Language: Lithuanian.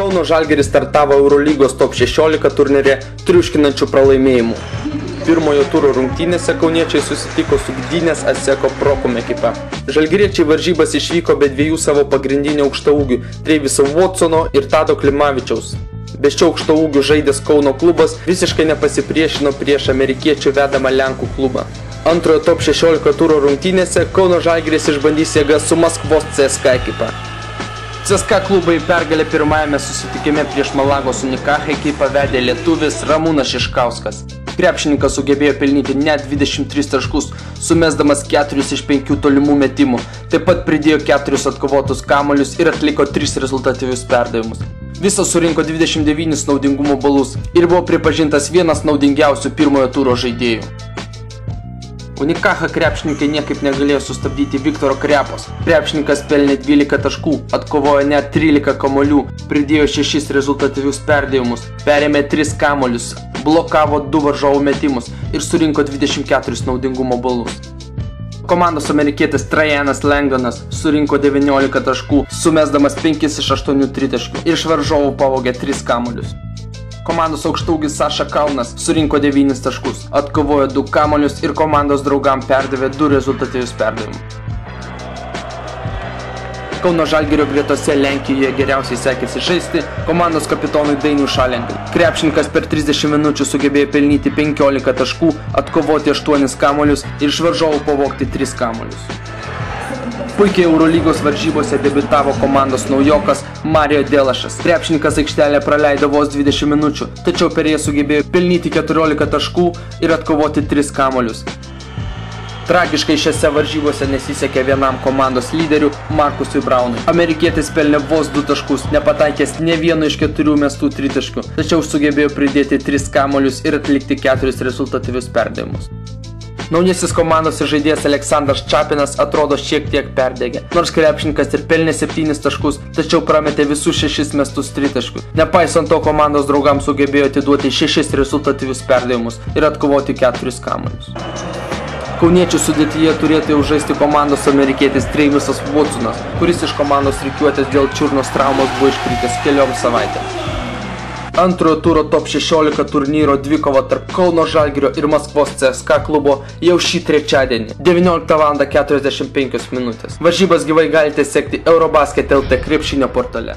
Kauno Žalgiris startavo Eurolygos top 16 turnyre triuškinančių pralaimėjimų. Pirmojo turo rungtynėse kauniečiai susitiko su Gdynės Asseco Prokum ekipa. Žalgiriečiai varžybas išvyko be dviejų savo pagrindinių aukštaūgių – Treviso Watsono ir Tado Klimavičiaus. Be šio aukštaūgių žaidęs Kauno klubas visiškai nepasipriešino prieš amerikiečių vedamą Lenkų klubą. Antrojo top 16 turo rungtynėse Kauno Žalgiris išbandys jėgas su Maskvos CSKA ekipa. CSKA klubą į pergalę pirmajame susitikime prieš Malagos Unicaja ekipą vedė lietuvis Ramūnas Šiškauskas. Krepšininkas sugebėjo pelnyti net 23 taškus, sumesdamas 4 iš 5 tolimų metimų, taip pat pridėjo 4 atkovotus kamuolius ir atliko 3 rezultatyvius perdavimus. Visas surinko 29 naudingumo balus ir buvo pripažintas vienas naudingiausių pirmojo turo žaidėjų. Unicaja krepšininkai niekaip negalėjo sustabdyti Viktoro Krepos. Krepšininkas pelnė 12 taškų, atkovojo net 13 kamuolių, pridėjo 6 rezultatyvius perdavimus, perėmė 3 kamuolius, blokavo 2 varžovų metimus ir surinko 24 naudingumo balus. Komandos amerikietis Trajanas Langdonas surinko 19 taškų, sumesdamas 5 iš 8 tritaškių ir iš varžovų pavogė 3 kamuolius. Komandos aukštaūgis Saša Kaunas surinko 9 taškus, atkovojo 2 kamuolius ir komandos draugam perdavė 2 rezultatyvius perdavimus. Kauno Žalgirio gretose Lenkijoje geriausiai sekėsi žaisti komandos kapitonui Dainiui Šalenkai. Krepšininkas per 30 minučių sugebėjo pelnyti 15 taškų, atkovoti 8 kamuolius ir iš varžovų pavogti 3 kamuolius. Puikiai Eurolygos varžybose debiutavo komandos naujokas Mario Delašas. Krepšininkas aikštelėje praleido vos 20 minučių, tačiau per jas sugebėjo pelnyti 14 taškų ir atkovoti 3 kamuolius. Tragiškai šiose varžybose nesisekė vienam komandos lyderių Markusui Braunui. Amerikietis pelnė vos 2 taškus, nepataikęs ne vieno iš 4 mestų tritaškių, tačiau sugebėjo pridėti 3 kamuolius ir atlikti 4 rezultatyvius perdavimus. Naujasis komandos žaidėjas Aleksandras Čapinas atrodo šiek tiek perdegė. Nors krepšininkas ir pelnė 7 taškus, tačiau prametė visus 6 mestus tritaškių. Nepaisant to, komandos draugams sugebėjo atiduoti 6 rezultatyvius perdavimus ir atkovoti 4 kamuolius. Kauniečių sudėtyje turėtų jau žaisti komandos amerikietis Trevisas Watsonas, kuris iš komandos rikiuotės dėl čiurnos traumos buvo iškritęs kelioms savaitėms. Antrojo turo top 16 turnyro dvikova tarp Kauno Žalgirio ir Maskvos CSKA klubo jau šį trečiadienį 19:45 min. Varžybas gyvai galite sekti Eurobasket.lt krepšinio portale.